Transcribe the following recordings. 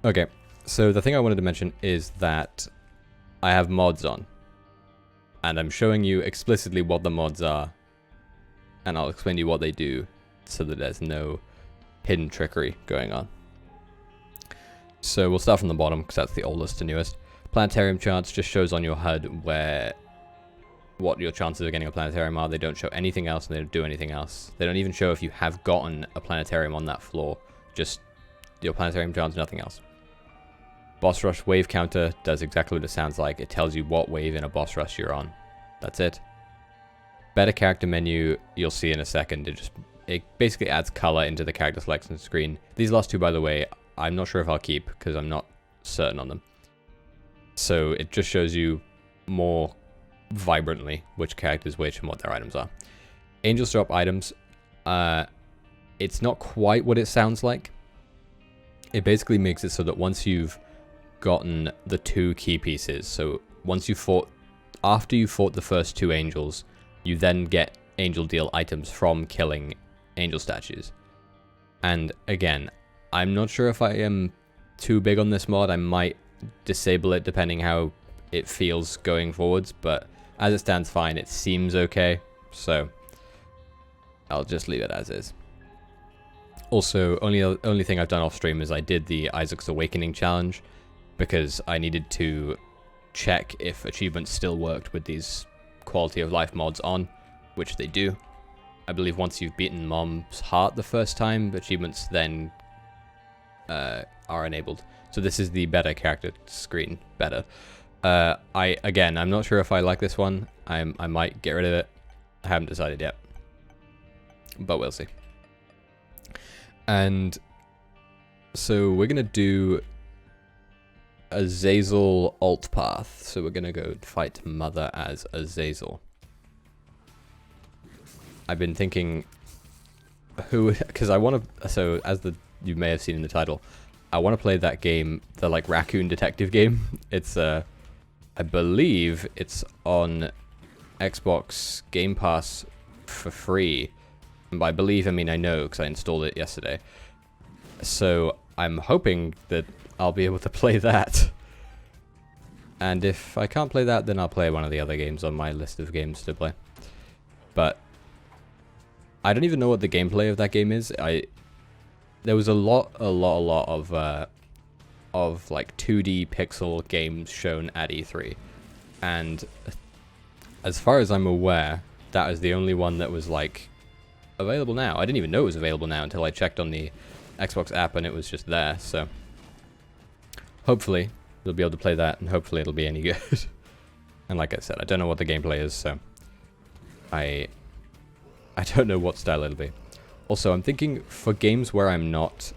Okay, so the thing I wanted to mention is that I have mods on. And I'm showing you explicitly what the mods are. And I'll explain to you what they do so that there's no hidden trickery going on. So we'll start from the bottom because that's the oldest to newest. Planetarium charts just shows on your HUD what your chances of getting a planetarium are. They don't show anything else and they don't do anything else. They don't even show if you have gotten a planetarium on that floor. Just your planetarium charts, nothing else. Boss rush wave counter does exactly what it sounds like. It tells you what wave in a boss rush you're on. That's it. Better character menu, you'll see in a second. It basically adds color into the character selection screen. These last two, by the way, I'm not sure if I'll keep because I'm not certain on them. So it just shows you more vibrantly which characters which and what their items are. Angels drop items. It's not quite what it sounds like. It basically makes it so that once you've gotten the 2 key pieces, so after you fought the first 2 angels, you then get angel deal items from killing angel statues. And again, I'm not sure if I am too big on this mod. I might disable it depending how it feels going forwards, but as it stands fine. It seems okay, so I'll just leave it as is. Also, only thing I've done off stream is I did the Isaac's Awakening challenge because I needed to check if achievements still worked with these quality of life mods on, which they do. I believe once you've beaten Mom's heart the first time, achievements then are enabled. So this is the better character screen, better. I'm not sure if I like this one. I might get rid of it. I haven't decided yet, but we'll see. And so we're gonna do Azazel alt path. So we're gonna go fight Mother as Azazel. I've been thinking because I want to. So as you may have seen in the title, I want to play that game, the like raccoon detective game. It's I believe it's on Xbox Game Pass for free. And by believe, I mean I know because I installed it yesterday. So I'm hoping that I'll be able to play that. And if I can't play that, then I'll play one of the other games on my list of games to play. But I don't even know what the gameplay of that game is. There was a lot of like 2D pixel games shown at E3, and as far as I'm aware, that is the only one that was like available now. I didn't even know it was available now until I checked on the Xbox app and it was just there. So hopefully we'll be able to play that, and hopefully it'll be any good. And like I said, I don't know what the gameplay is, so I don't know what style it'll be. Also, I'm thinking for games where I'm not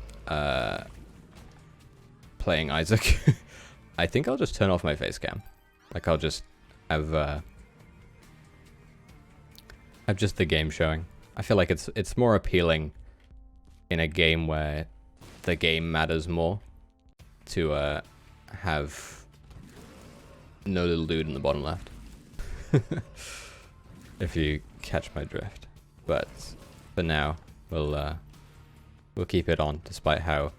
playing Isaac, I think I'll just turn off my face cam. Like I'll just have just the game showing. I feel like it's more appealing in a game where the game matters more to have no little dude in the bottom left. If you catch my drift. But for now, we'll keep it on, despite how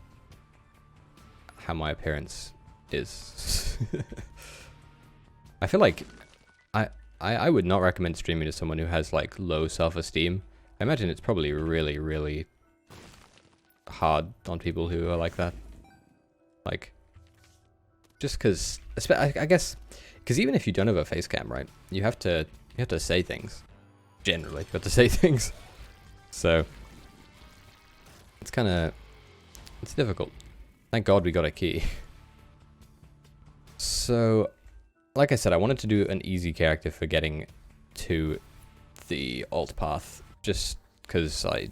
my appearance is. I feel like I would not recommend streaming to someone who has like low self-esteem. I imagine it's probably really, really hard on people who are like that. Like, just because, I guess, because even if you don't have a face cam, right, you have to say things. Generally, you have to say things. So it's difficult. Thank God we got a key. So, like I said, I wanted to do an easy character for getting to the alt path, just because I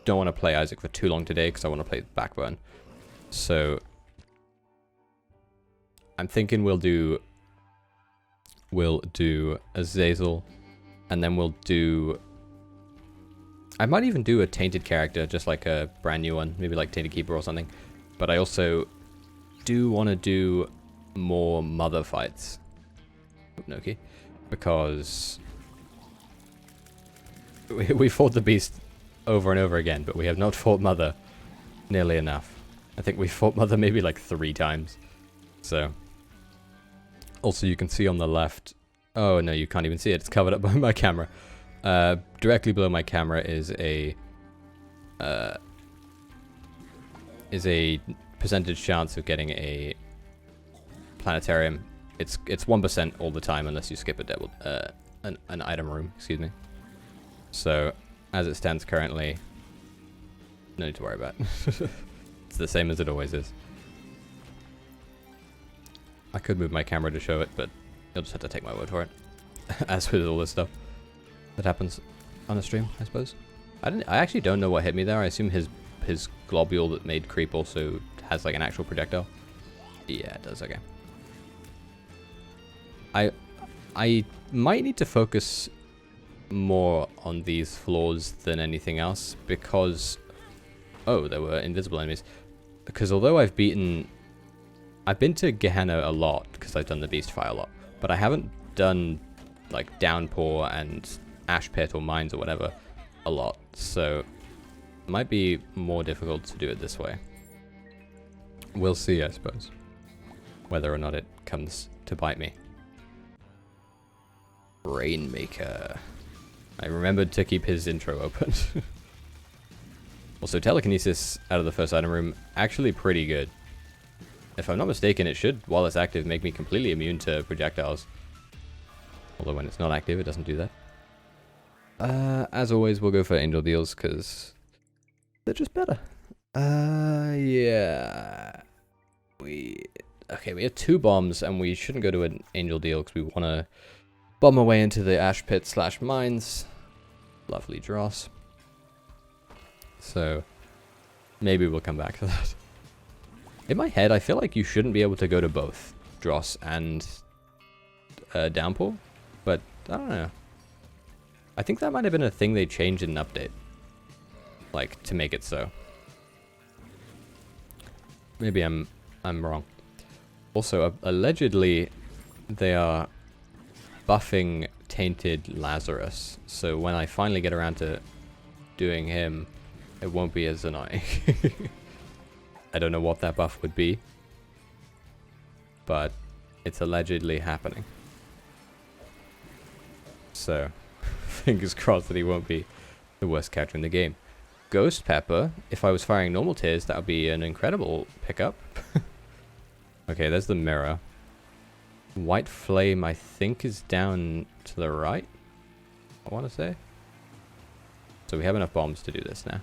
don't want to play Isaac for too long today, because I want to play Backbone. So I'm thinking we'll do Azazel, and then we'll do, I might even do a Tainted character, just like a brand new one, maybe like Tainted Keeper or something. But I also do want to do more Mother fights, Noki, because we fought the beast over and over again, but we have not fought Mother nearly enough. I think we fought Mother maybe like 3 times. So. Also, you can see on the left... Oh, no, you can't even see it. It's covered up by my camera. Directly below my camera is a percentage chance of getting a planetarium. It's 1% all the time unless you skip a devil, an item room, excuse me. So, as it stands currently, no need to worry about. It's the same as it always is. I could move my camera to show it, but you'll just have to take my word for it. As with all this stuff that happens on a stream, I suppose. I actually don't know what hit me there. I assume his globule that made creep also has like an actual projectile. Yeah, it does. Okay. I might need to focus more on these floors than anything else because... Oh, there were invisible enemies. Because although I've been to Gehenna a lot because I've done the Beast Fire a lot, but I haven't done like Downpour and Ash Pit or Mines or whatever a lot, so it might be more difficult to do it this way. We'll see, I suppose, whether or not it comes to bite me. Rainmaker. I remembered to keep his intro open. Also, telekinesis out of the first item room, actually pretty good. If I'm not mistaken, it should, while it's active, make me completely immune to projectiles. Although when it's not active, it doesn't do that. As always, we'll go for angel deals, because they're just better. Yeah. Okay, we have 2 bombs, and we shouldn't go to an angel deal, because we want to bomb our way into the ash pit / mines. Lovely dross. So, maybe we'll come back to that. In my head, I feel like you shouldn't be able to go to both Dross and Downpour, but I don't know. I think that might have been a thing they changed in an update, like to make it so. Maybe I'm wrong. Also, allegedly, they are buffing Tainted Lazarus, so when I finally get around to doing him, it won't be as annoying. I don't know what that buff would be, but it's allegedly happening. So, fingers crossed that he won't be the worst character in the game. Ghost Pepper, if I was firing normal tiers, that would be an incredible pickup. Okay, there's the mirror. White Flame, I think, is down to the right, I want to say. So we have enough bombs to do this now.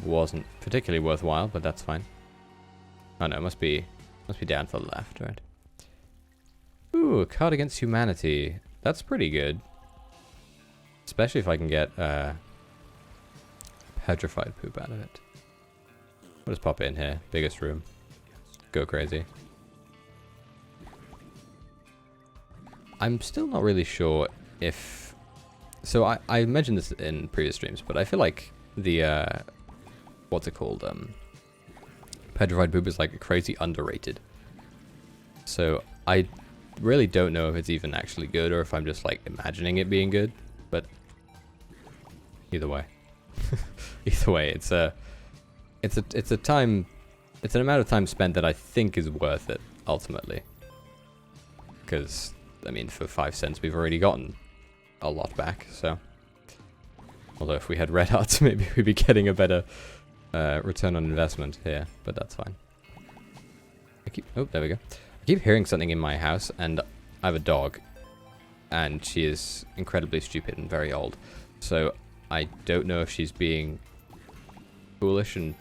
Wasn't particularly worthwhile, but that's fine. Oh no, it must be down to the left, right? Ooh, a card against humanity. That's pretty good. Especially if I can get petrified poop out of it. We'll just pop it in here. Biggest room. Go crazy. I'm still not really sure if... So I mentioned this in previous streams, but I feel like the... what's it called? Petrified poop is like crazy underrated. So I really don't know if it's even actually good or if I'm just like imagining it being good. But either way, either way, it's an amount of time spent that I think is worth it ultimately. Because I mean, for 5 cents, we've already gotten a lot back. So although if we had red hearts, maybe we'd be getting a better return on investment here, but that's fine. Oh, there we go. I keep hearing something in my house, and I have a dog, and she is incredibly stupid and very old. So I don't know if she's being foolish and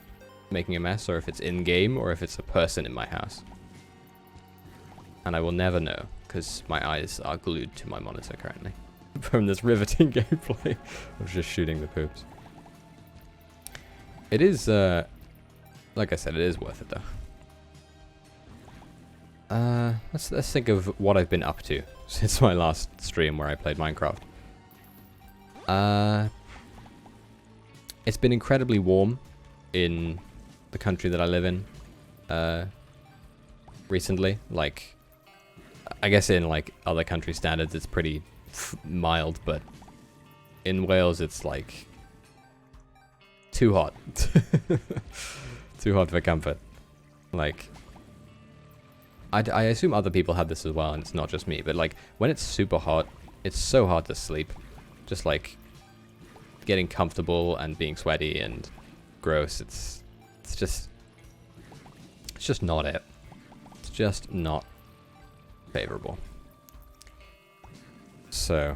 making a mess, or if it's in-game, or if it's a person in my house. And I will never know, because my eyes are glued to my monitor currently. From this riveting gameplay of just shooting the poops. It is, like I said, it is worth it though. Let's think of what I've been up to since my last stream where I played Minecraft. It's been incredibly warm in the country that I live in recently. Like, I guess in like other country standards it's pretty mild, but in Wales it's like too hot. Too hot for comfort. Like, I assume other people have this as well, and it's not just me, but like, when it's super hot, it's so hard to sleep. Just like, getting comfortable and being sweaty and gross, it's just not it. It's just not favorable. So,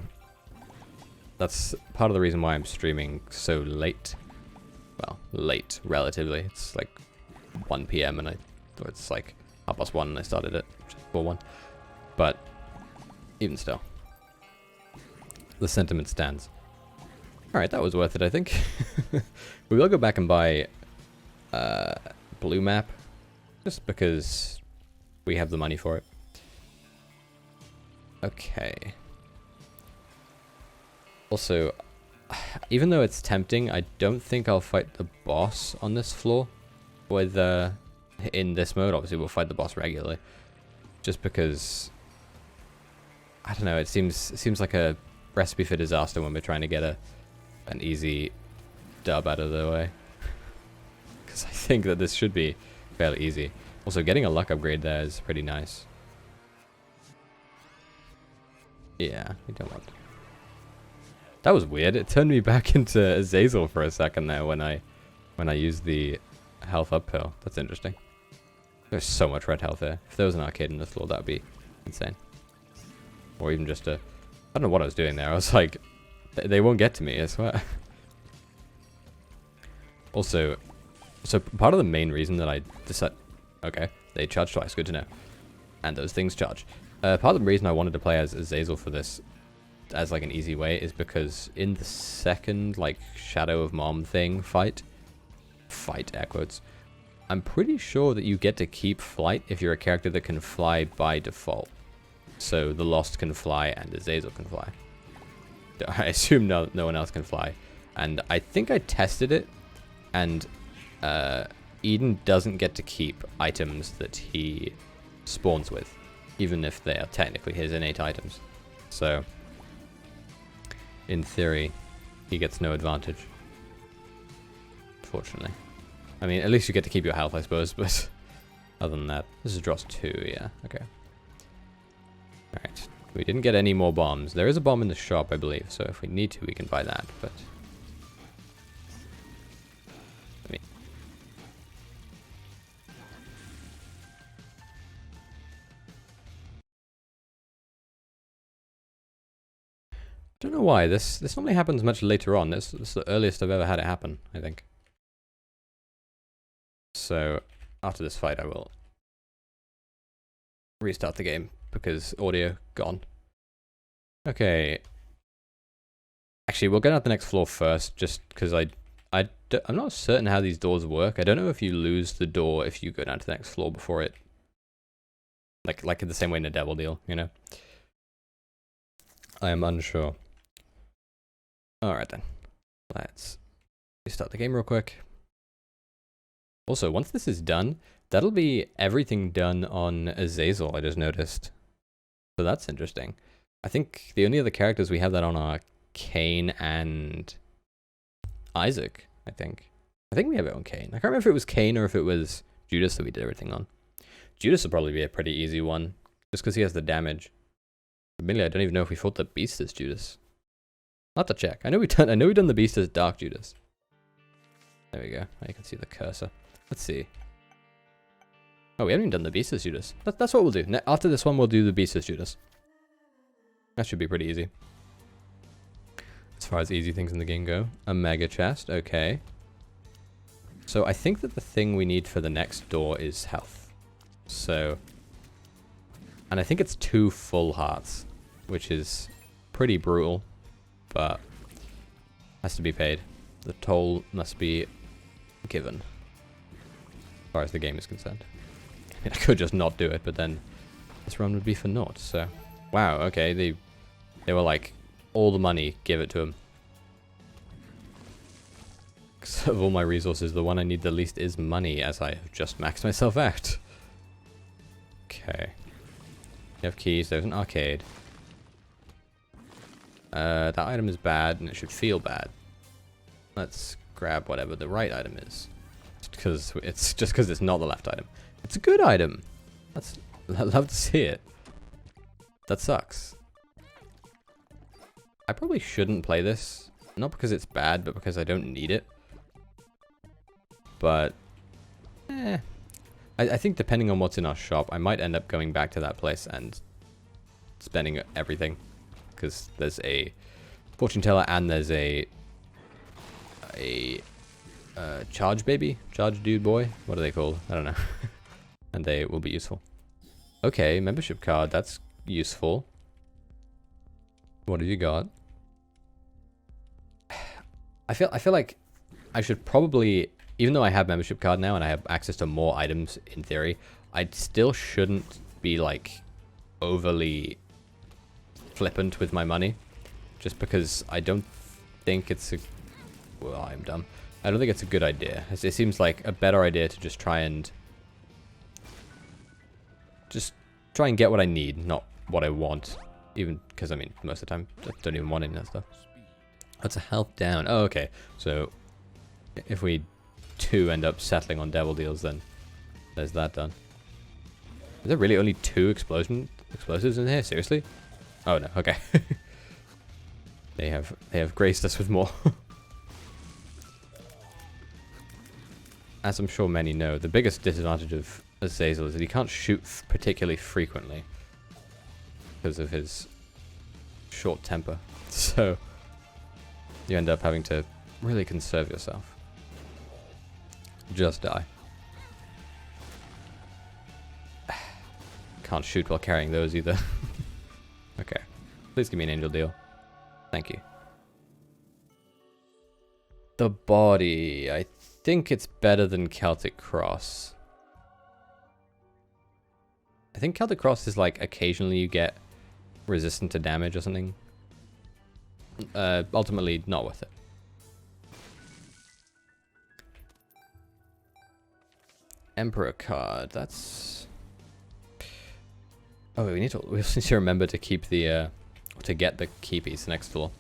that's part of the reason why I'm streaming so late. Well, late, relatively. It's like 1 PM and it's like 1:30 and I started it, just before 1. But, even still. The sentiment stands. Alright, that was worth it, I think. We will go back and buy blue map, just because we have the money for it. Okay. Also, even though it's tempting, I don't think I'll fight the boss on this floor. With in this mode, obviously we'll fight the boss regularly. Just because, I don't know, it seems like a recipe for disaster when we're trying to get an easy dub out of the way. Because I think that this should be fairly easy. Also, getting a luck upgrade there is pretty nice. Yeah, we don't want... That was weird. It turned me back into Azazel for a second there when I used the health up pill. That's interesting. There's so much red health here. If there was an arcade in this floor, that would be insane. Or even just a... I don't know what I was doing there. I was like, they won't get to me, I swear. Also, so part of the main reason that I decided... Okay, they charge twice, good to know. And those things charge. Part of the reason I wanted to play as Azazel for this, as like an easy way, is because in the second, like, Shadow of Mom thing fight, air quotes, I'm pretty sure that you get to keep flight if you're a character that can fly by default. So the Lost can fly and Azazel can fly. I assume no one else can fly. And I think I tested it, and Eden doesn't get to keep items that he spawns with, even if they are technically his innate items. So, in theory, he gets no advantage. Fortunately. I mean, at least you get to keep your health, I suppose, but other than that, this is dross 2, yeah, okay. Alright, we didn't get any more bombs. There is a bomb in the shop, I believe, so if we need to, we can buy that, but... I mean... Don't know why, this normally happens much later on. This is the earliest I've ever had it happen, I think. So, after this fight, I will restart the game, because audio gone. Okay. Actually, we'll get out the next floor first, just because I'm not certain how these doors work. I don't know if you lose the door if you go down to the next floor before it... Like in the same way in a Devil Deal, you know? I am unsure. Alright then. Let's restart the game real quick. Also, once this is done, that'll be everything done on Azazel, I just noticed. So that's interesting. I think the only other characters we have that on are Cain and Isaac, I think. I think we have it on Cain. I can't remember if it was Cain or if it was Judas that we did everything on. Judas will probably be a pretty easy one, just because he has the damage. Admittedly, I don't even know if we fought the Beast as Judas. I'll have to check. I know we've done the Beast as Dark Judas. There we go. Now you can see the cursor. Let's see. Oh, we haven't even done the Beast as Judas. That's what we'll do. After this one, we'll do the Beast as Judas. That should be pretty easy. As far as easy things in the game go. A mega chest. Okay. So I think that the thing we need for the next door is health. So... And I think it's 2 full hearts, which is pretty brutal, but has to be paid. The toll must be given, as far as the game is concerned. I mean, I could just not do it, but then this run would be for naught, so... Wow, okay, they were like, all the money, give it to him. Because of all my resources, the one I need the least is money, as I have just maxed myself out. Okay. You have keys, there's an arcade. That item is bad, and it should feel bad. Let's grab whatever the right item is. Let's because it's not the left item. It's a good item. I'd love to see it. That sucks. I probably shouldn't play this. Not because it's bad, but because I don't need it. But, I think depending on what's in our shop, I might end up going back to that place and spending everything. Because there's a fortune teller and there's a charge baby? Charge dude boy? What are they called? I don't know. And they will be useful. Okay, membership card. That's useful. What have you got? I feel like I should probably, even though I have membership card now and I have access to more items in theory, I still shouldn't be like overly flippant with my money, just because I don't think it's a, well, I'm dumb. I don't think it's a good idea. It seems like a better idea to just try and get what I need, not what I want. Even because, I mean, most of the time, I don't even want any of that stuff. That's a health down. Oh, okay. So, if we do end up settling on devil deals, then there's that done. Is there really only 2 explosives in here? Seriously? Oh no. Okay. They have graced us with more. As I'm sure many know, the biggest disadvantage of Azazel is that he can't shoot particularly frequently because of his short temper. So you end up having to really conserve yourself. Just die. Can't shoot while carrying those either. Okay. Please give me an angel deal. Thank you. The body. I think it's better than Celtic Cross. I think Celtic Cross is like occasionally you get resistant to damage or something. Ultimately, not worth it. Emperor card. That's. Oh, we also need to remember to keep the to get the key piece next floor.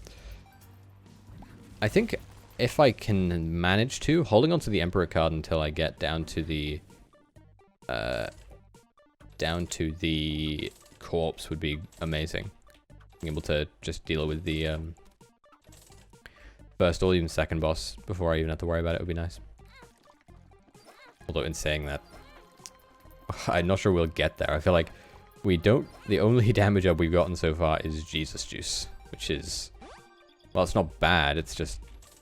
I think if I can manage to, holding on to the Emperor card until I get down to the corpse would be amazing. Being able to just deal with the first or even second boss before I even have to worry about it would be nice. Although in saying that, I'm not sure we'll get there. I feel like we don't. The only damage up we've gotten so far is Jesus Juice, which is, well, it's not bad. It's just,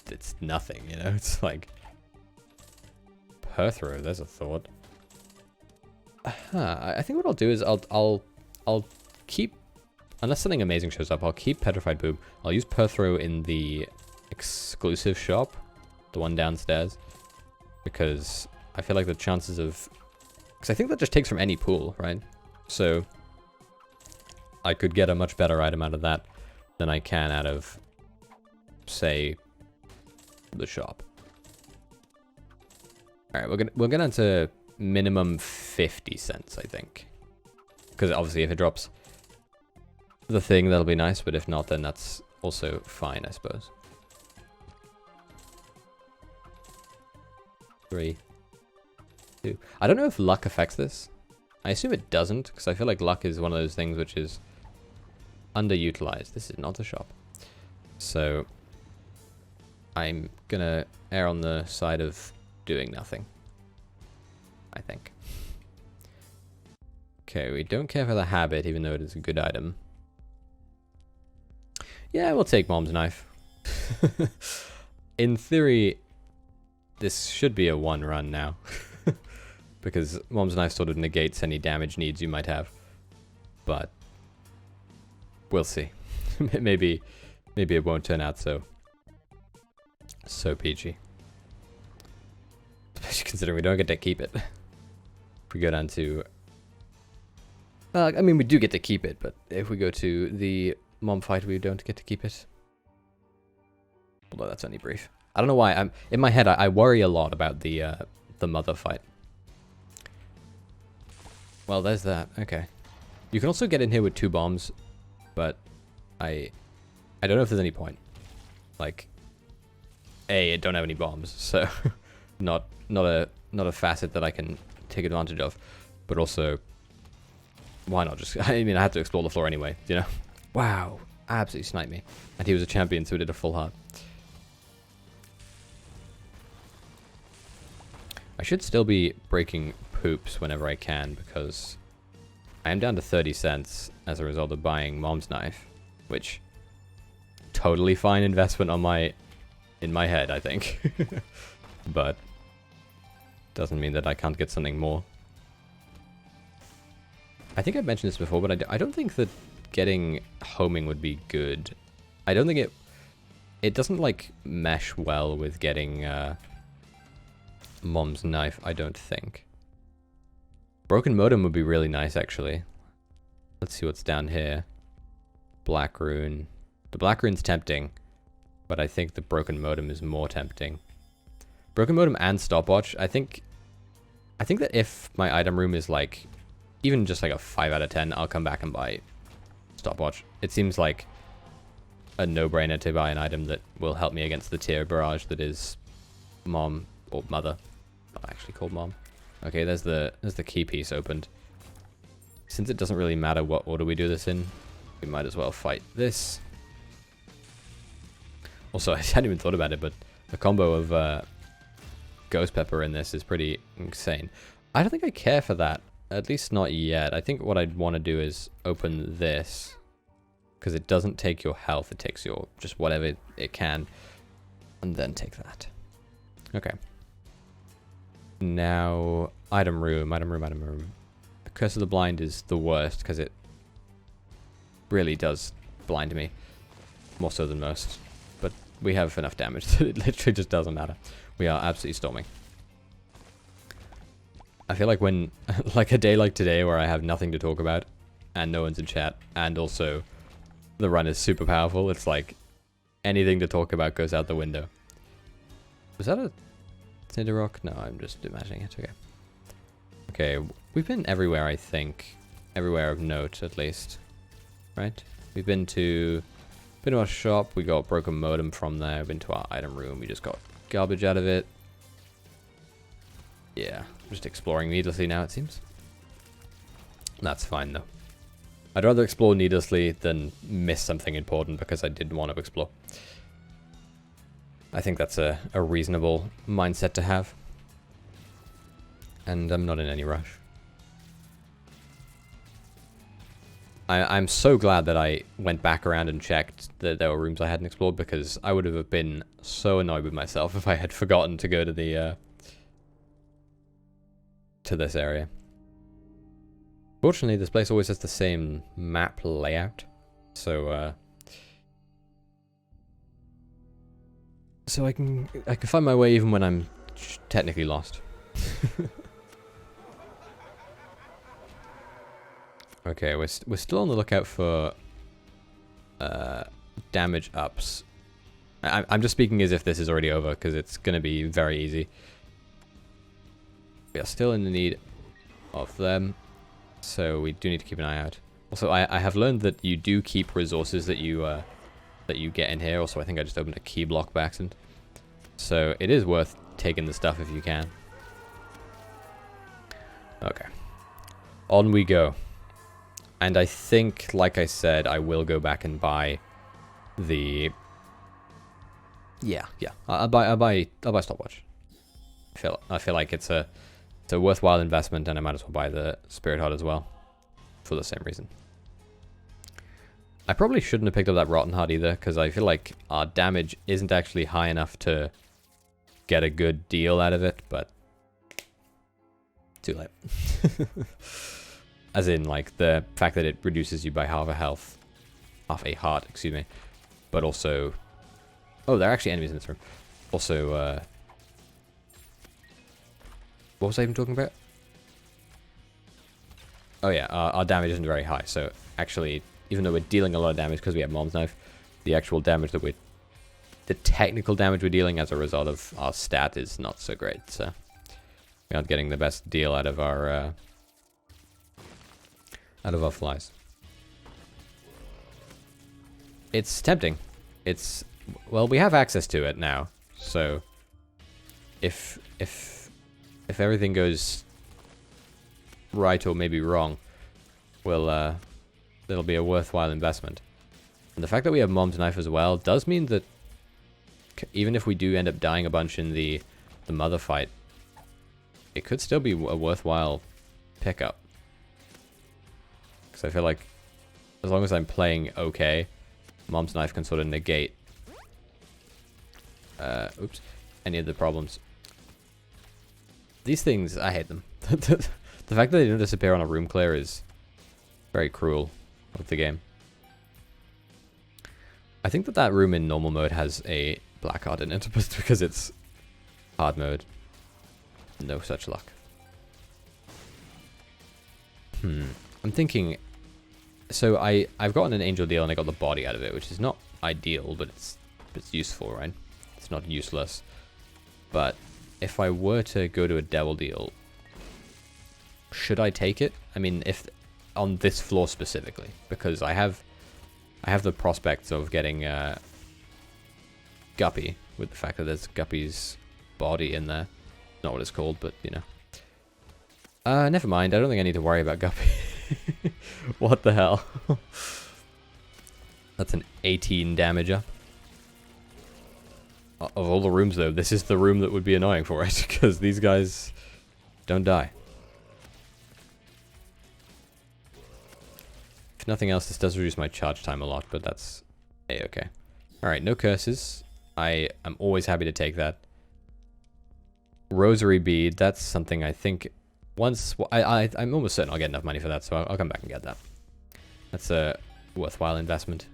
it's nothing. You know, it's like Perthrow. There's a thought. I think what I'll do is I'll keep, unless something amazing shows up, I'll keep Petrified Boom. I'll use Perthrow in the exclusive shop, the one downstairs, because I feel like the chances of, because I think that just takes from any pool, right? So I could get a much better item out of that than I can out of, say, the shop. All right, we're gonna to minimum 50 cents, I think, because obviously if it drops the thing, that'll be nice, but if not, then that's also fine, I suppose. 3, 2. I don't know if luck affects this. I assume it doesn't, because I feel like luck is one of those things which is underutilized. This is not the shop. So I'm gonna err on the side of doing nothing, I think. Okay, we don't care for the habit, even though it is a good item. Yeah, we'll take Mom's Knife. In theory, this should be a 1 run now. Because Mom's Knife sort of negates any damage needs you might have. But we'll see. maybe it won't turn out so peachy. Especially considering we don't get to keep it. If we go down to, I mean, we do get to keep it, but if we go to the mom fight, we don't get to keep it. Although that's only brief. I don't know why. In my head, I worry a lot about the mother fight. Well, there's that. Okay. You can also get in here with 2 bombs, but I don't know if there's any point. Like, A, it don't have any bombs, so not a not a facet that I can take advantage of. But also, why not just... I mean, I had to explore the floor anyway, you know? Wow, absolutely sniped me. And he was a champion, so he did a full heart. I should still be breaking poops whenever I can, because I am down to 30 cents as a result of buying Mom's Knife, which totally fine investment on in my head, I think. But doesn't mean that I can't get something more. I think I've mentioned this before, but I don't think that getting homing would be good. I don't think it doesn't like mesh well with getting Mom's Knife, I don't think. Broken Modem would be really nice, actually. Let's see what's down here. Black Rune. The Black Rune's tempting, but I think the Broken Modem is more tempting. Broken Modem and Stopwatch. I think that if my item room is like even just like a 5 out of 10, I'll come back and buy Stopwatch. It seems like a no-brainer to buy an item that will help me against the tier barrage that is Mom or Mother. Not actually called Mom. Okay, there's the key piece opened. Since it doesn't really matter what order we do this in, we might as well fight this. Also, I hadn't even thought about it, but the combo of Ghost Pepper in this is pretty insane. I don't think I care for that. At least not yet. I think what I'd want to do is open this, because it doesn't take your health, it takes your just whatever it can, and then take that. Okay. Now, item room. The Curse of the Blind is the worst, because it really does blind me. More so than most. But we have enough damage that it literally just doesn't matter. We are absolutely storming. I feel like when, like a day like today where I have nothing to talk about, and no one's in chat, and also the run is super powerful, it's like anything to talk about goes out the window. Was that a Cinder Rock? No, I'm just imagining it. Okay. Okay, we've been everywhere, I think. Everywhere of note, at least. Right? We've been to our shop, we got Broken Modem from there, we've been to our item room, we just got garbage out of it. Yeah, just exploring needlessly now, it seems. That's fine, though. I'd rather explore needlessly than miss something important because I didn't want to explore. I think that's a reasonable mindset to have. And I'm not in any rush. I'm so glad that I went back around and checked that there were rooms I hadn't explored, because I would have been so annoyed with myself if I had forgotten to go to the to this area. Fortunately, this place always has the same map layout, so I can find my way even when I'm technically lost. Okay, we're still on the lookout for damage ups. I'm just speaking as if this is already over, because it's going to be very easy. We are still in the need of them, so we do need to keep an eye out. Also, I have learned that you do keep resources that you get in here. Also, I think I just opened a key block by accident. So it is worth taking the stuff if you can. Okay. On we go. And I think, like I said, I will go back and buy the... Yeah. I'll buy Stopwatch. I feel like it's a worthwhile investment, and I might as well buy the Spirit Heart as well, for the same reason. I probably shouldn't have picked up that Rotten Heart either, because I feel like our damage isn't actually high enough to get a good deal out of it, but too late. As in, like, the fact that it reduces you by half a heart, excuse me, but also... Oh, there are actually enemies in this room. Also, what was I even talking about? Oh yeah, our damage isn't very high, so actually, even though we're dealing a lot of damage because we have Mom's Knife, the actual damage that the technical damage we're dealing as a result of our stat is not so great, so we aren't getting the best deal out of our flies. It's tempting. Well, we have access to it now, so if if everything goes right or maybe wrong, it'll be a worthwhile investment. And the fact that we have Mom's Knife as well does mean that even if we do end up dying a bunch in the mother fight, it could still be a worthwhile pickup. Because I feel like as long as I'm playing okay, Mom's Knife can sort of negate any of the problems. These things, I hate them. The fact that they don't disappear on a room clear is very cruel of the game. I think that room in normal mode has a black art in it, but because it's hard mode, no such luck. I'm thinking, so I've gotten an angel deal and I got the body out of it, which is not ideal, but it's useful, right? It's not useless. But if I were to go to a devil deal, should I take it? I mean, if on this floor specifically, because I have the prospects of getting Guppy, with the fact that there's Guppy's body in there. Not what it's called, but you know. Never mind. I don't think I need to worry about Guppy. What the hell? That's an 18 damager. Of all the rooms, though, this is the room that would be annoying for it, because these guys don't die. If nothing else, this does reduce my charge time a lot, but that's a-okay. Alright, no curses. I am always happy to take that. Rosary bead, that's something I think once... I'm almost certain I'll get enough money for that, so I'll come back and get that. That's a worthwhile investment.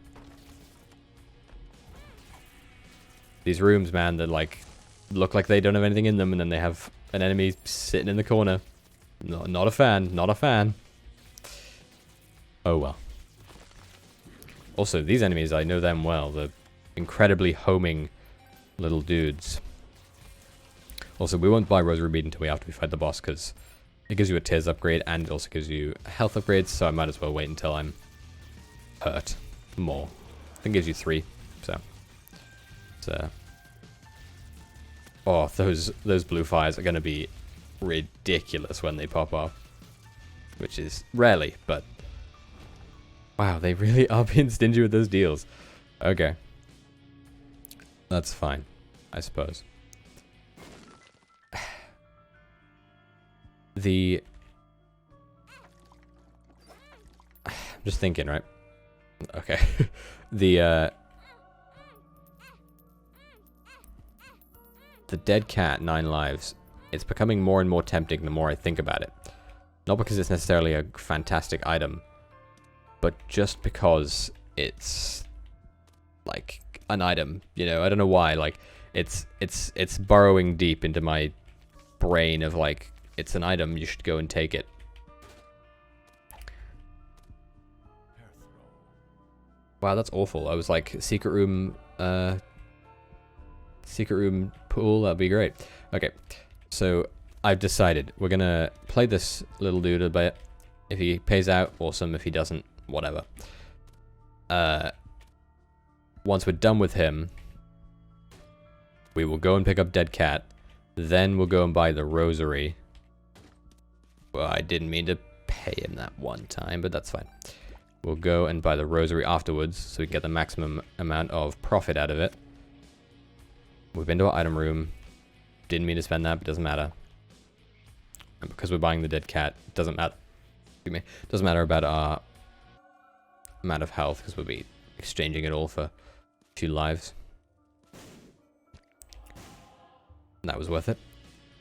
These rooms, man, that like look like they don't have anything in them, and then they have an enemy sitting in the corner. Not a fan, not a fan. Oh well. Also, these enemies, I know them well. They're incredibly homing little dudes. Also, we won't buy Rosary Bead until after we fight the boss, because it gives you a Tears upgrade, and it also gives you health upgrades, so I might as well wait until I'm hurt more. I think it gives you 3, so... oh, those blue fires are going to be ridiculous when they pop off. Which is rarely, but... wow, they really are being stingy with those deals. Okay. That's fine, I suppose. I'm just thinking, right? Okay. The dead cat, 9 lives. It's becoming more and more tempting the more I think about it. Not because it's necessarily a fantastic item, but just because it's like an item, you know. I don't know why. Like it's burrowing deep into my brain of like, it's an item, you should go and take it. Wow, that's awful. I was like, secret room pool, that'd be great. Okay, so I've decided we're gonna play this little dude a bit. If he pays out, awesome. If he doesn't, whatever. Once we're done with him, we will go and pick up Dead Cat. Then we'll go and buy the Rosary. Well, I didn't mean to pay him that one time, but that's fine. We'll go and buy the Rosary afterwards, so we can get the maximum amount of profit out of it. We've been to our item room. Didn't mean to spend that, but doesn't matter. And because we're buying the Dead Cat, it doesn't matter. Excuse me. Doesn't matter about our amount of health, because we'll be exchanging it all for a few lives. And that was worth it.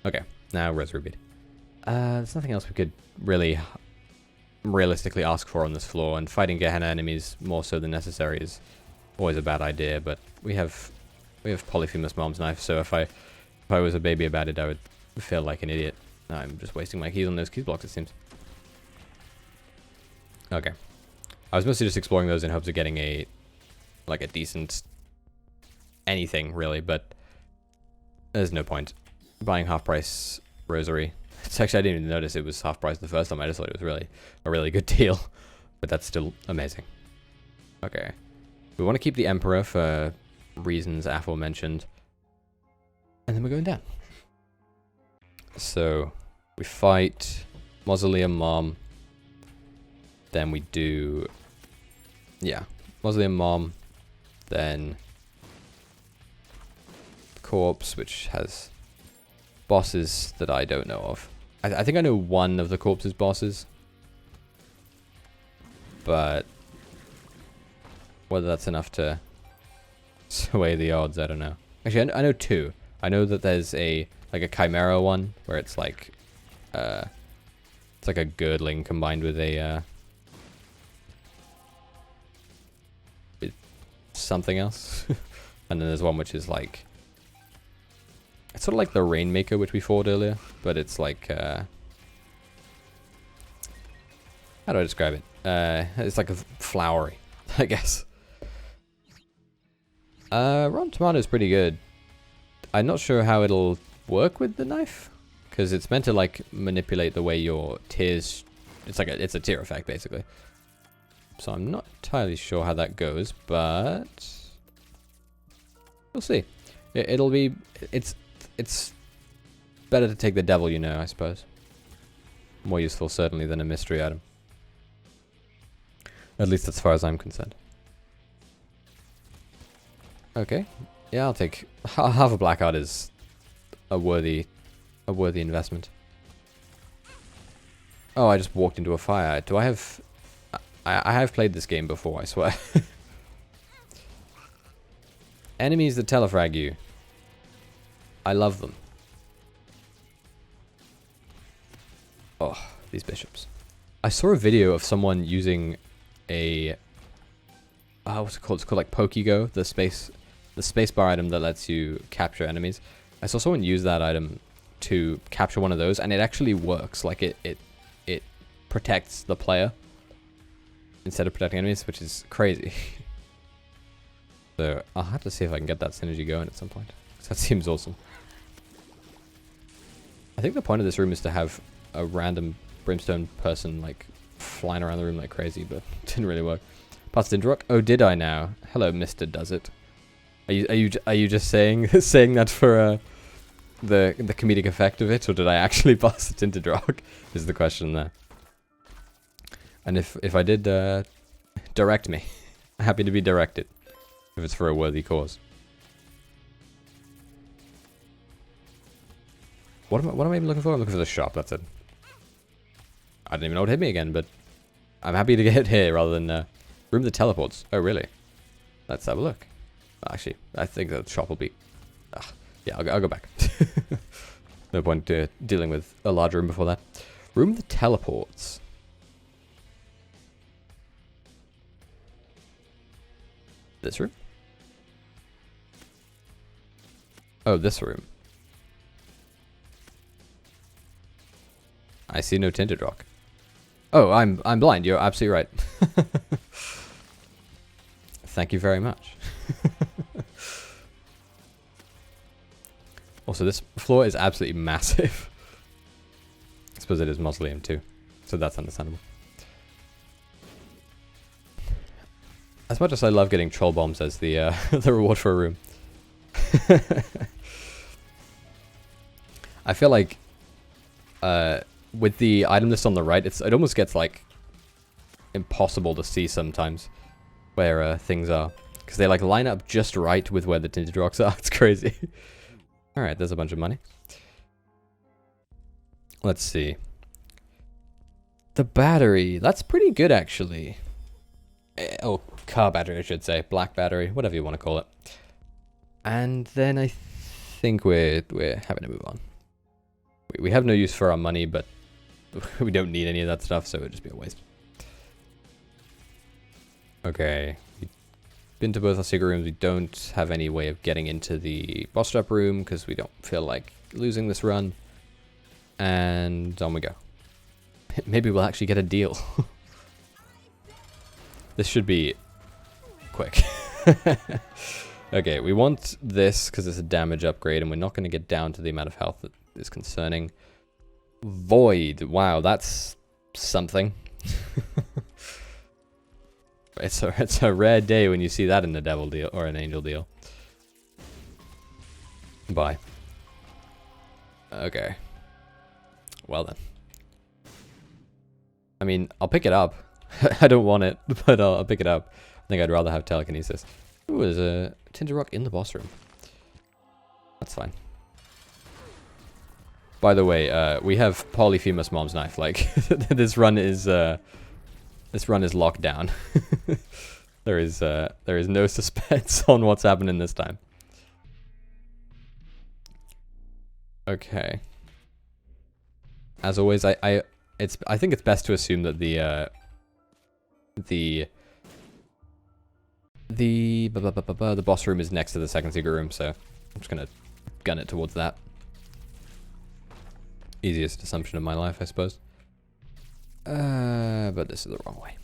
Okay, now Rosary Bead. There's nothing else we could really realistically ask for on this floor, and fighting Gehenna enemies more so than necessary is always a bad idea, but we have Polyphemus Mom's Knife, so if I was a baby about it, I would feel like an idiot. I'm just wasting my keys on those keys blocks, it seems. Okay. I was mostly just exploring those in hopes of getting a decent anything, really, but there's no point. Buying half-price Rosary. It's actually, I didn't even notice it was half-price the first time. I just thought it was really a really good deal, but that's still amazing. Okay. We want to keep the Emperor for reasons aforementioned. And then we're going down. So we fight Mausoleum Mom. Then we do, yeah, Mausoleum Mom. Then Corpse, which has bosses that I don't know of. I think I know one of the Corpse's bosses. But whether that's enough to sway the odds, I don't know. Actually, I know two. I know that there's a Chimera one where it's like a girdling combined with a with something else. And then there's one which is like, it's sort of like the Rainmaker which we fought earlier, but it's like how do I describe it? It's like a flowery, I guess. Rotten Tomato is pretty good. I'm not sure how it'll work with the knife, because it's meant to like manipulate the way your tears. It's a tear effect basically. So I'm not entirely sure how that goes, but we'll see. It'll be. It's better to take the devil, you know, I suppose. More useful certainly than a mystery item. At least as far as I'm concerned. Okay. Yeah, I'll take half a black art is a worthy investment. Oh, I just walked into a fire. Do I have I have played this game before, I swear. Enemies that telefrag you. I love them. Oh, these bishops. I saw a video of someone using a what's it called? It's called like Pokego, the spacebar item that lets you capture enemies. I saw someone use that item to capture one of those, and it actually works. Like it protects the player instead of protecting enemies, which is crazy. So I'll have to see if I can get that synergy going at some point, 'cause that seems awesome. I think the point of this room is to have a random brimstone person like flying around the room like crazy, but it didn't really work. Past Tinderrock? Oh, did I now? Hello, Mr. Does It. Are you just saying saying that for the comedic effect of it, or did I actually pass the Tinted Rock? Is the question there. And if I did, direct me. Happy to be directed if it's for a worthy cause. What am I even looking for? I'm looking for the shop. That's it. I didn't even know what hit me again, but I'm happy to get here rather than room that teleports. Oh, really? Let's have a look. Actually, I think the shop will be. Yeah, I'll go back. No point dealing with a large room before that. Room that teleports. This room? Oh, this room. I see no tinted rock. Oh, I'm blind. You're absolutely right. Thank you very much. Also, this floor is absolutely massive. I suppose it is mausoleum too, so that's understandable. As much as I love getting troll bombs as the the reward for a room, I feel like with the item list on the right, it almost gets like impossible to see sometimes where things are, because they like line up just right with where the tinted rocks are. It's crazy. All right, there's a bunch of money. Let's see. The battery, that's pretty good actually. Oh, car battery, I should say. Black battery, whatever you want to call it. And then I think we're having to move on. We have no use for our money, but we don't need any of that stuff, so it would just be a waste. Okay. We've been to both our secret rooms. We don't have any way of getting into the boss trap room because we don't feel like losing this run. And on we go. Maybe we'll actually get a deal. This should be quick. Okay, we want this because it's a damage upgrade, and we're not going to get down to the amount of health that is concerning. Void. Wow, that's something. It's a rare day when you see that in the devil deal or an angel deal. Bye. Okay. Well then. I mean, I'll pick it up. I don't want it, but I'll pick it up. I think I'd rather have telekinesis. Ooh, there's a Tinder Rock in the boss room. That's fine. By the way, we have Polyphemus Mom's Knife. Like, this run is locked down. There is no suspense on what's happening this time. Okay. As always, I think it's best to assume that the boss room is next to the second secret room, so I'm just gonna gun it towards that. Easiest assumption of my life, I suppose. But this is the wrong way.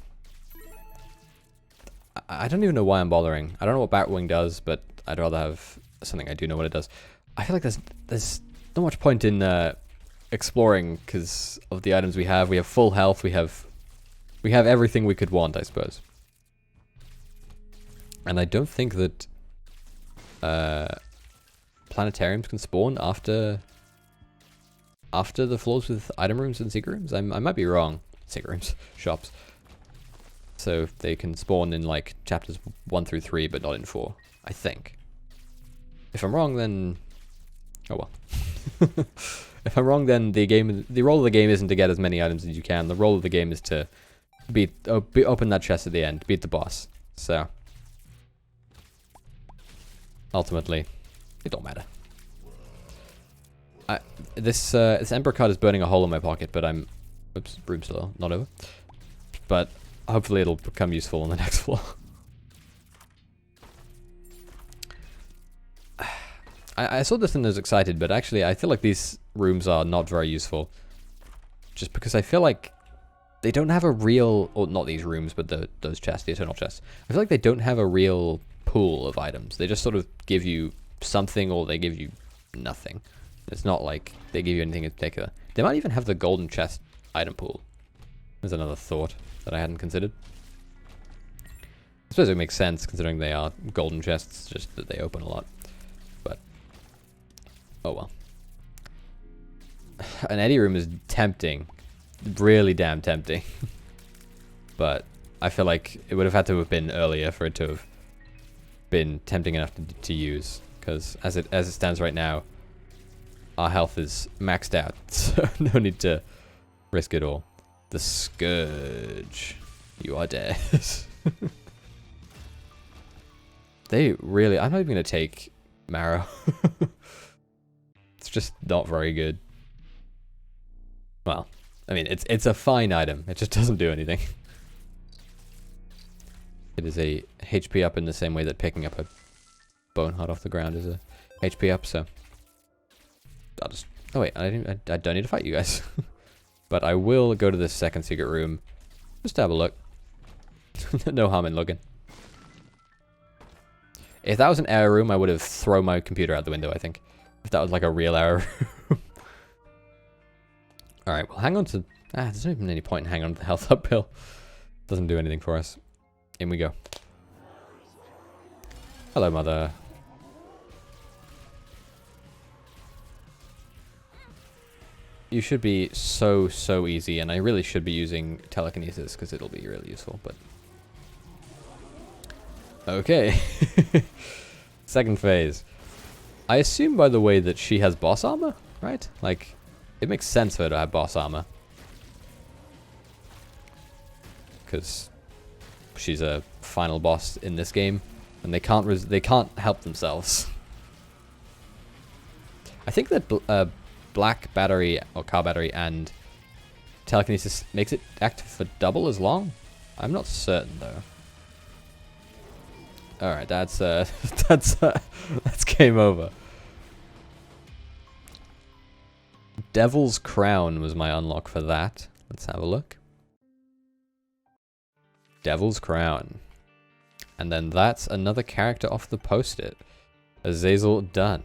I don't even know why I'm bothering. I don't know what Batwing does, but I'd rather have something I do know what it does. I feel like there's not much point in exploring because of the items we have. We have full health. We have everything we could want, I suppose. And I don't think that planetariums can spawn after the floors with item rooms and secret rooms. I might be wrong. Secret rooms, shops. So they can spawn in like chapters 1 through 3, but not in 4. I think. If I'm wrong, then oh well. If I'm wrong, then the role of the game isn't to get as many items as you can. The role of the game is to open that chest at the end, beat the boss. So ultimately, it don't matter. This Emperor card is burning a hole in my pocket, but I'm... Oops, room still not over. But hopefully it'll become useful on the next floor. I saw this and was excited, but actually I feel like these rooms are not very useful. Just because I feel like they don't have a real... Or not these rooms, but those chests, the Eternal chests. I feel like they don't have a real pool of items. They just sort of give you something or they give you nothing. It's not like they give you anything in particular. They might even have the golden chest item pool. There's another thought that I hadn't considered. I suppose it makes sense considering they are golden chests, just that they open a lot. But, oh well. An Eddie room is tempting. Really damn tempting. But I feel like it would have had to have been earlier for it to have been tempting enough to use. Because as it stands right now, our health is maxed out, so no need to risk it all. The Scourge. You are dead. They really... I'm not even going to take Marrow. It's just not very good. Well, I mean, it's a fine item. It just doesn't do anything. It is a HP up in the same way that picking up a bone heart off the ground is a HP up, so... I'll just... Oh wait, I don't need to fight you guys. But I will go to the second secret room. Just to have a look. No harm in looking. If that was an error room, I would have thrown my computer out the window, I think. If that was like a real error room. Alright, well hang on to... there's not even any point in hanging on to the health up pill. Doesn't do anything for us. In we go. Hello, mother. You should be so easy, and I really should be using telekinesis because it'll be really useful, but... Okay. Second phase. I assume, by the way, that she has boss armor, right? Like, it makes sense for her to have boss armor. Because she's a final boss in this game, and they can't help themselves. I think that black battery or car battery and telekinesis makes it active for double as long. I'm not certain though. All right, that's game over. Devil's Crown was my unlock for that. Let's have a look. Devil's Crown. And then that's another character off the post-it. Azazel done.